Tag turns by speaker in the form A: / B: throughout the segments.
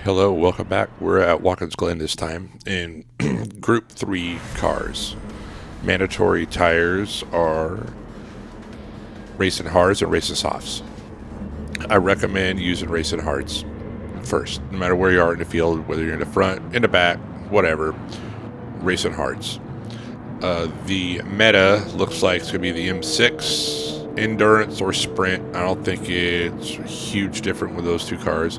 A: Hello, welcome back. We're at Watkins Glen this time in Group 3 cars. Mandatory tires are racing hards and racing softs. I recommend using racing hards first, no matter where you are in the field, whether you're in the front, in the back, whatever, racing hards. The meta looks like it's going to be the M6, Endurance, or Sprint. I don't think it's huge different with those two cars.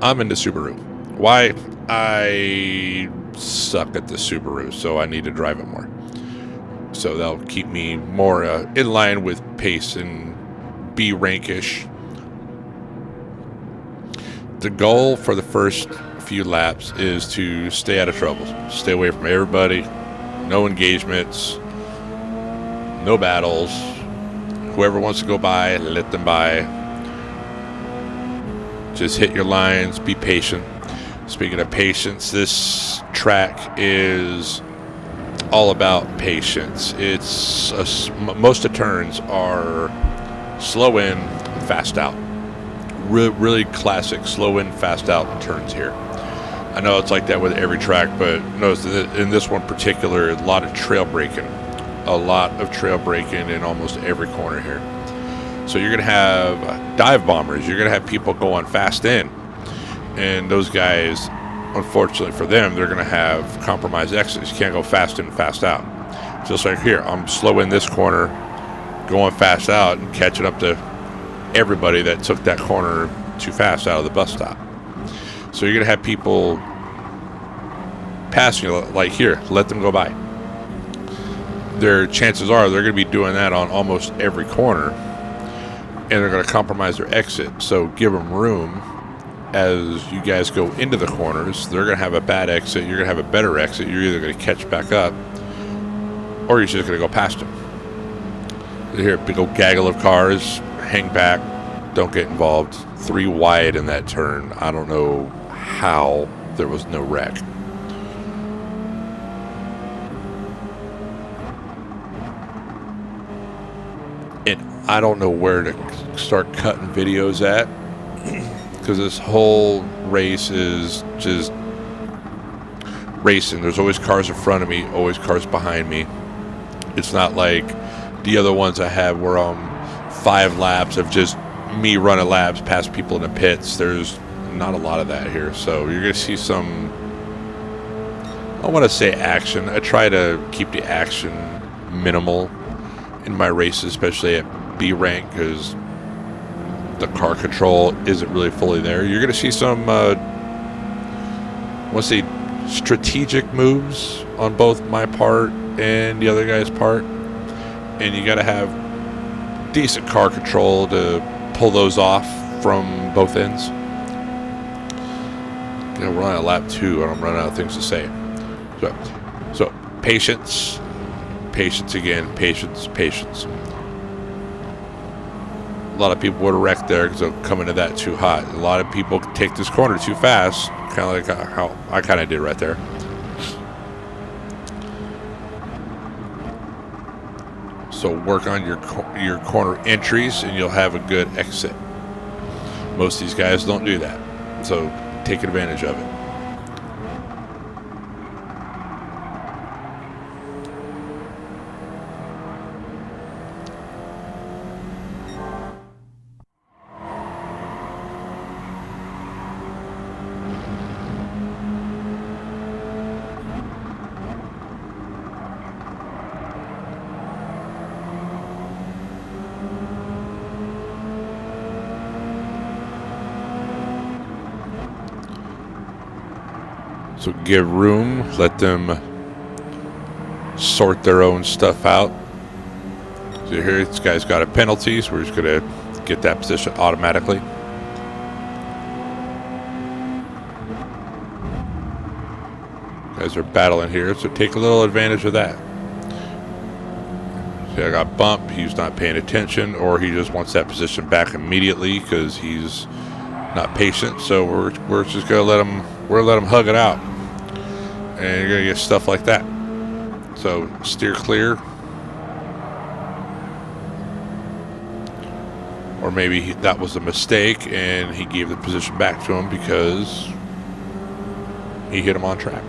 A: I'm into Subaru. Why? I suck at the Subaru, so I need to drive it more. So that'll keep me more in line with pace and B rankish. The goal for the first few laps is to stay out of trouble. Stay away from everybody. No engagements. No battles. Whoever wants to go by, let them by. Just hit your lines. Be patient. Speaking of patience, this track is all about patience. Most of the turns are slow in, fast out. Really classic slow in, fast out turns here. I know it's like that with every track, but notice in this one particular, a lot of trail braking. A lot of trail braking in almost every corner here. So you're going to have dive bombers. You're going to have people going fast in. And those guys, unfortunately for them, they're going to have compromised exits. You can't go fast in, fast out. Just like here, I'm slow in this corner, going fast out, and catching up to everybody that took that corner too fast out of the bus stop. So you're going to have people passing you, like here, let them go by. Their chances are they're going to be doing that on almost every corner, and they're going to compromise their exit. So give them room as you guys go into the corners. They're going to have a bad exit. You're going to have a better exit. You're either going to catch back up, or you're just going to go past them. Here, big old gaggle of cars. Hang back. Don't get involved. 3 wide in that turn. I don't know how there was no wreck. And I don't know where to start cutting videos at, because this whole race is just racing. There's always cars in front of me, always cars behind me. It's not like the other ones I have where I'm 5 laps of just me running laps past people in the pits. There's not a lot of that here. So you're going to see some, I want to say action. I try to keep the action minimal in my races, especially at B rank, because the car control isn't really fully there. You're going to see some, I want to say, strategic moves on both my part and the other guy's part. And you got to have decent car control to pull those off from both ends. We're on a lap 2, and I'm running out of things to say. So patience, patience again, patience. A lot of people would have wrecked there because they're coming to that too hot. A lot of people take this corner too fast, kind of like how I kind of did right there. So work on your corner entries, and you'll have a good exit. Most of these guys don't do that, so take advantage of it. So give room, let them sort their own stuff out. So here, this guy's got a penalty, so we're just going to get that position automatically. Guys are battling here, so take a little advantage of that. See, I got bumped, he's not paying attention, or he just wants that position back immediately because he's not patient. So we're just going to let him hug it out. And you're going to get stuff like that. So steer clear. Or maybe that was a mistake and he gave the position back to him because he hit him on track.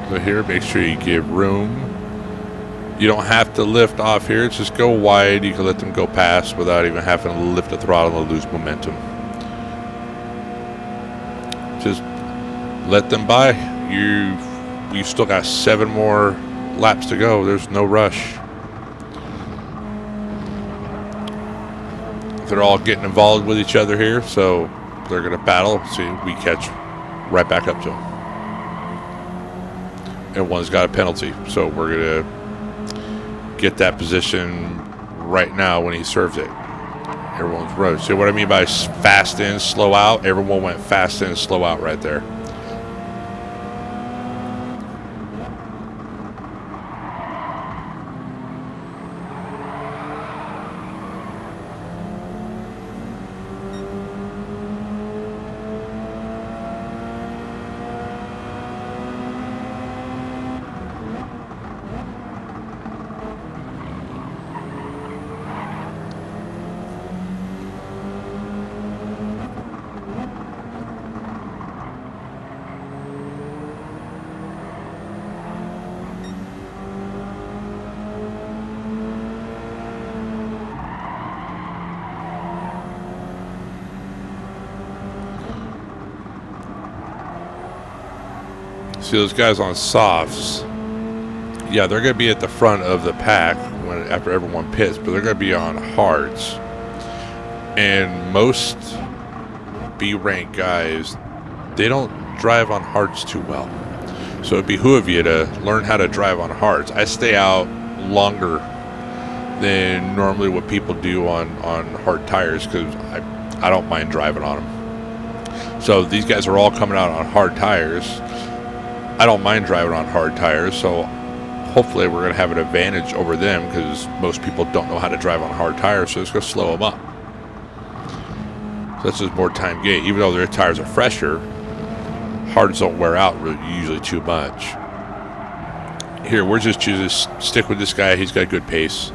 A: So here, make sure you give room. You don't have to lift off here. Just go wide. You can let them go past without even having to lift the throttle and lose momentum. Just let them by. You've still got 7 more laps to go. There's no rush. They're all getting involved with each other here, so they're going to battle. See, we catch right back up to them. And one's got a penalty, so we're going to get that position right now when he serves it. Everyone's running. See what I mean by fast in, slow out? Everyone went fast in, slow out right there. See those guys on softs, yeah, they're going to be at the front of the pack after everyone pits, but they're going to be on hards. And most B-rank guys, they don't drive on hards too well. So it'd behoove you to learn how to drive on hards. I stay out longer than normally what people do on hard tires because I don't mind driving on them. So these guys are all coming out on hard tires. I don't mind driving on hard tires, so hopefully we're going to have an advantage over them because most people don't know how to drive on hard tires, so it's going to slow them up. So that's just more time gain. Even though their tires are fresher, hards don't wear out usually too much. Here, we're just choosing to stick with this guy. He's got good pace.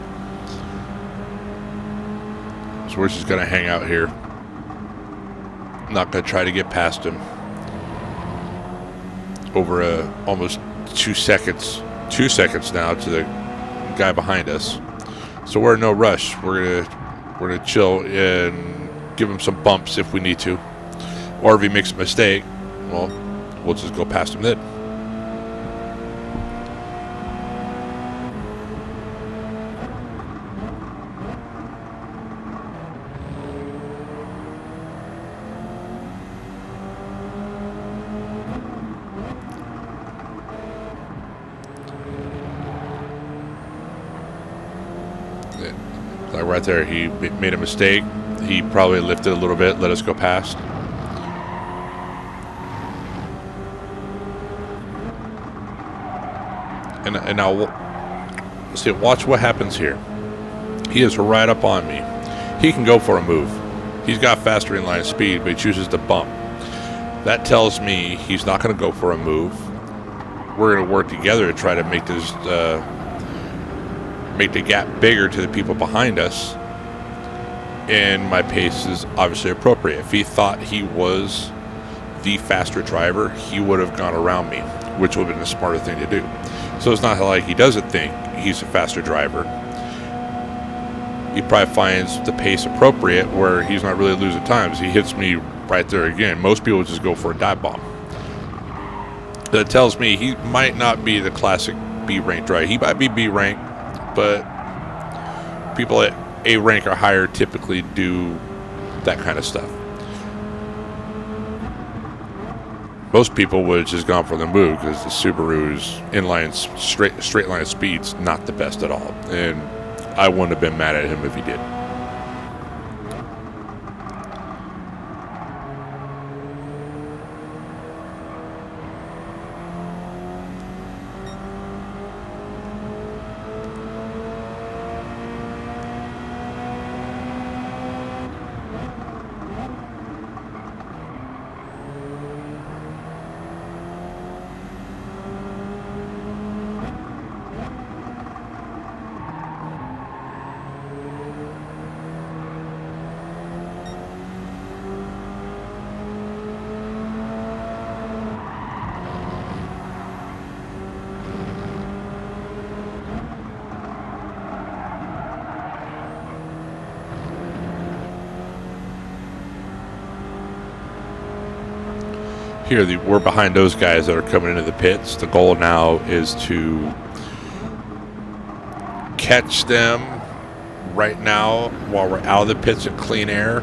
A: So we're just going to hang out here. Not going to try to get past him. Over almost 2 seconds. 2 seconds now to the guy behind us. So we're in no rush. We're gonna chill and give him some bumps if we need to. Or if he makes a mistake, well, we'll just go past him then. Like right there, he made a mistake. He probably lifted a little bit, let us go past. And now, see, watch what happens here. He is right up on me. He can go for a move. He's got faster inline speed, but he chooses to bump. That tells me he's not going to go for a move. We're going to work together to try to make this make the gap bigger to the people behind us. And my pace is obviously appropriate. If he thought he was the faster driver, he would have gone around me, which would have been the smarter thing to do. So it's not like he doesn't think he's a faster driver. He probably finds the pace appropriate where he's not really losing times. He hits me right there again. Most people just go for a dive bomb. That tells me he might not be the classic B-rank driver. He might be B-rank, but people at A rank or higher typically do that kind of stuff. Most people would have just gone for the move because the Subaru's inline straight line speed's not the best at all, and I wouldn't have been mad at him if he did. Here, we're behind those guys that are coming into the pits. The goal now is to catch them right now while we're out of the pits in clean air,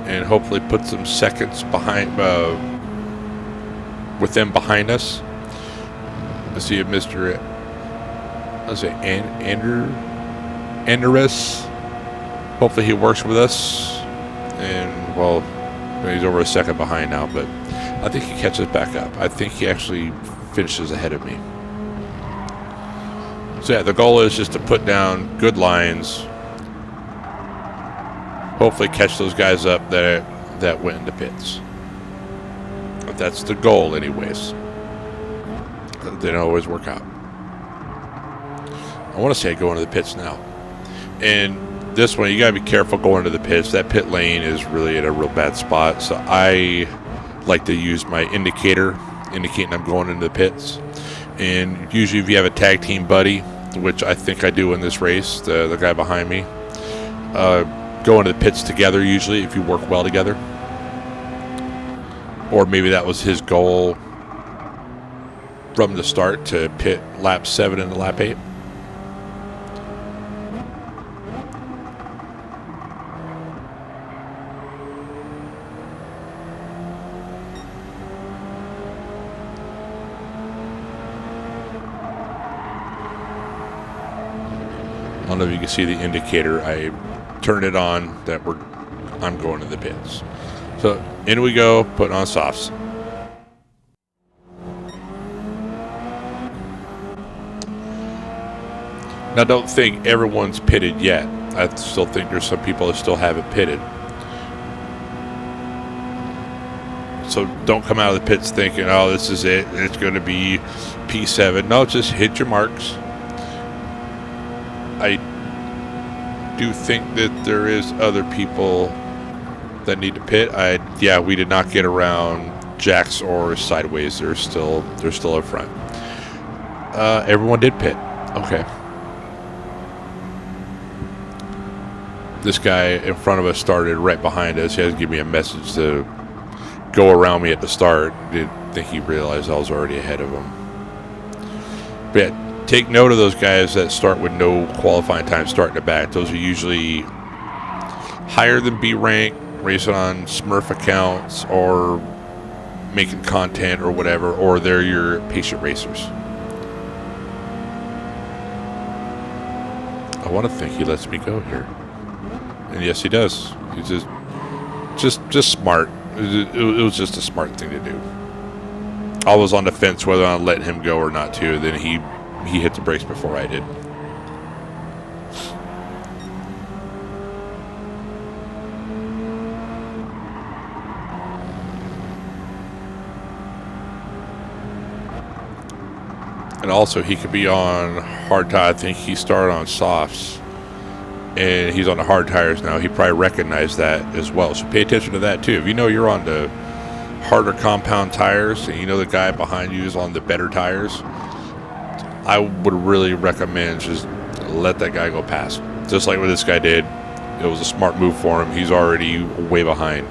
A: and hopefully put some seconds behind with them behind us. Let's see if Mr. Let's say Andrus. Hopefully he works with us, and well, he's over a second behind now, but I think he catches back up. I think he actually finishes ahead of me. So yeah, the goal is just to put down good lines. Hopefully catch those guys up that went into pits. But that's the goal anyways. They don't always work out. I want to say go into the pits now. And this one, you got to be careful going to the pits. That pit lane is really in a real bad spot. So I like to use my indicator, indicating I'm going into the pits. And usually if you have a tag team buddy, which I think I do in this race, the guy behind me, go into the pits together usually if you work well together. Or maybe that was his goal from the start, to pit lap 7 and lap 8. I don't know if you can see the indicator. I turned it on that I'm going to the pits. So in we go, putting on softs. Now don't think everyone's pitted yet. I still think there's some people that still haven't pitted. So don't come out of the pits thinking, oh, this is it. It's going to be P7. No, just hit your marks. I do think that there is other people that need to pit. Yeah, we did not get around jacks or sideways. They're still up front. Everyone did pit. Okay. This guy in front of us started right behind us. He had to give me a message to go around me at the start. Didn't think he realized I was already ahead of him. But yeah, take note of those guys that start with no qualifying time starting the back. Those are usually higher than B rank, racing on Smurf accounts or making content or whatever, or they're your patient racers. I want to think he lets me go here. And yes, he does. He's just smart. It was just a smart thing to do. I was on the fence whether I'd let him go or not too. Then he hit the brakes before I did. And also, he could be on hard tire. I think he started on softs, and he's on the hard tires now. He probably recognized that as well. So pay attention to that too. If you know you're on the harder compound tires, and you know the guy behind you is on the better tires, I would really recommend just let that guy go past. Just like what this guy did. It was a smart move for him. He's already way behind.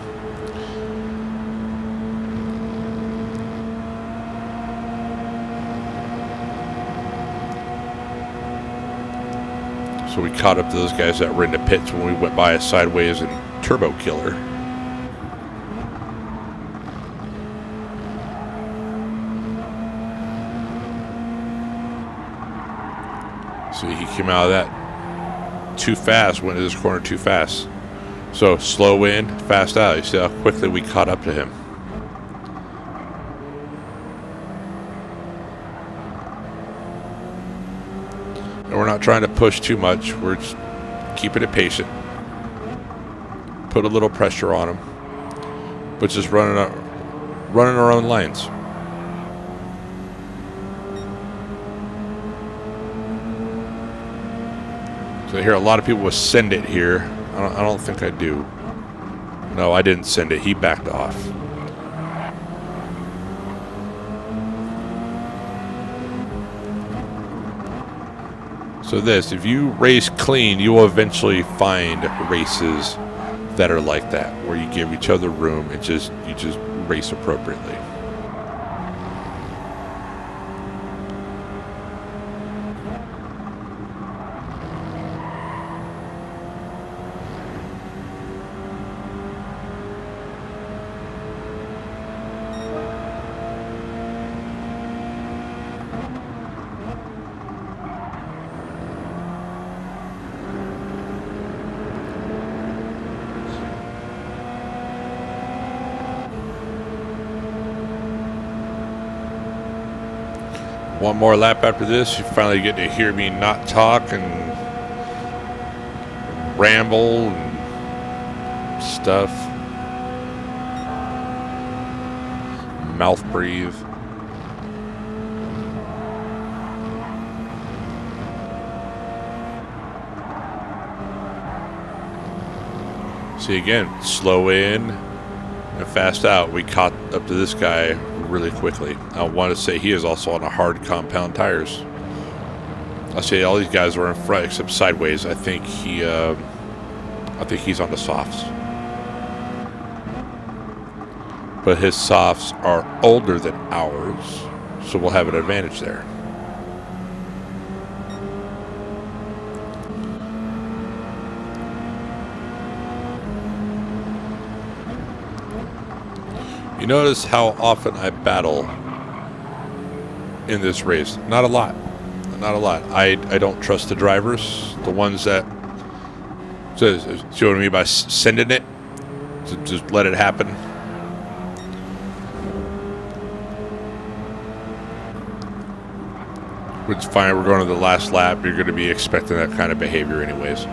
A: So we caught up to those guys that were in the pits when we went by a sideways and turbo killer. So he came out of that too fast, went into this corner too fast. So slow in, fast out. You see how quickly we caught up to him. And we're not trying to push too much. We're just keeping it patient. Put a little pressure on him, but just running our own lines. So I hear a lot of people will send it here. I don't think I do. No, I didn't send it. He backed off. So if you race clean, you will eventually find races that are like that, where you give each other room and you just race appropriately. One more lap after this, you finally get to hear me not talk and ramble and stuff. Mouth breathe. See, again, slow in and fast out. We caught up to this guy really quickly. I want to say he is also on a hard compound tires. I'll say all these guys were in front except sideways. I think he's on the softs. But his softs are older than ours, so we'll have an advantage there. You notice how often I battle in this race. Not a lot. Not a lot. I don't trust the drivers. The ones that... So, see what I mean by sending it? Just let it happen. Which is fine. We're going to the last lap. You're going to be expecting that kind of behavior anyways.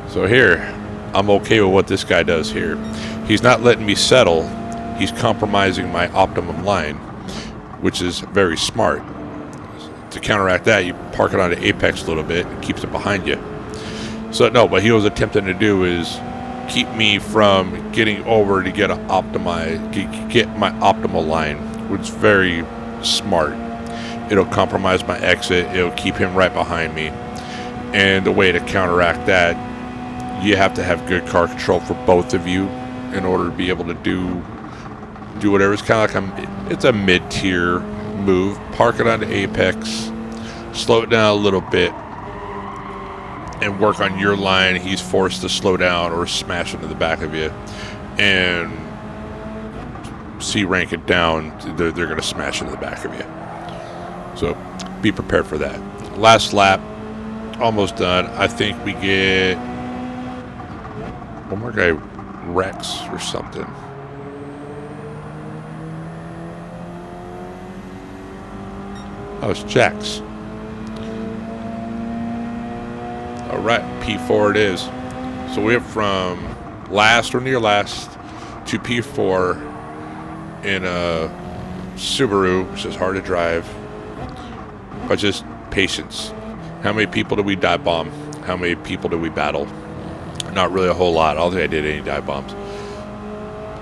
A: So here, I'm okay with what this guy does here. He's not letting me settle. He's compromising my optimum line, which is very smart. To counteract that, you park it on the apex a little bit and keeps it behind you. So no, what he was attempting to do is keep me from getting over to get my optimal line, which is very smart. It'll compromise my exit. It'll keep him right behind me. And the way to counteract that, you have to have good car control for both of you in order to be able to do whatever. It's kind of like it's a mid-tier move. Park it on the apex, slow it down a little bit, and work on your line. He's forced to slow down or smash into the back of you, and rank it down. They're going to smash into the back of you. So be prepared for that. Last lap, almost done. I think we get one more guy, Rex or something. Oh, it's Jax. All right, P4 it is. So we went from last or near last to P4 in a Subaru, which is hard to drive, but just patience. How many people did we dive bomb? How many people did we battle? Not really a whole lot. I don't think I did any dive bombs.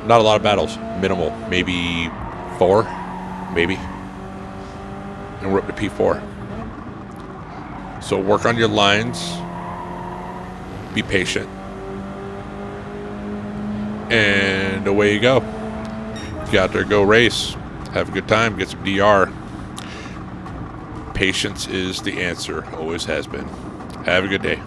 A: Not a lot of battles. Minimal. Maybe 4. Maybe. And we're up to P4. So work on your lines. Be patient. And away you go. Get out there, go race. Have a good time. Get some DR. Patience is the answer. Always has been. Have a good day.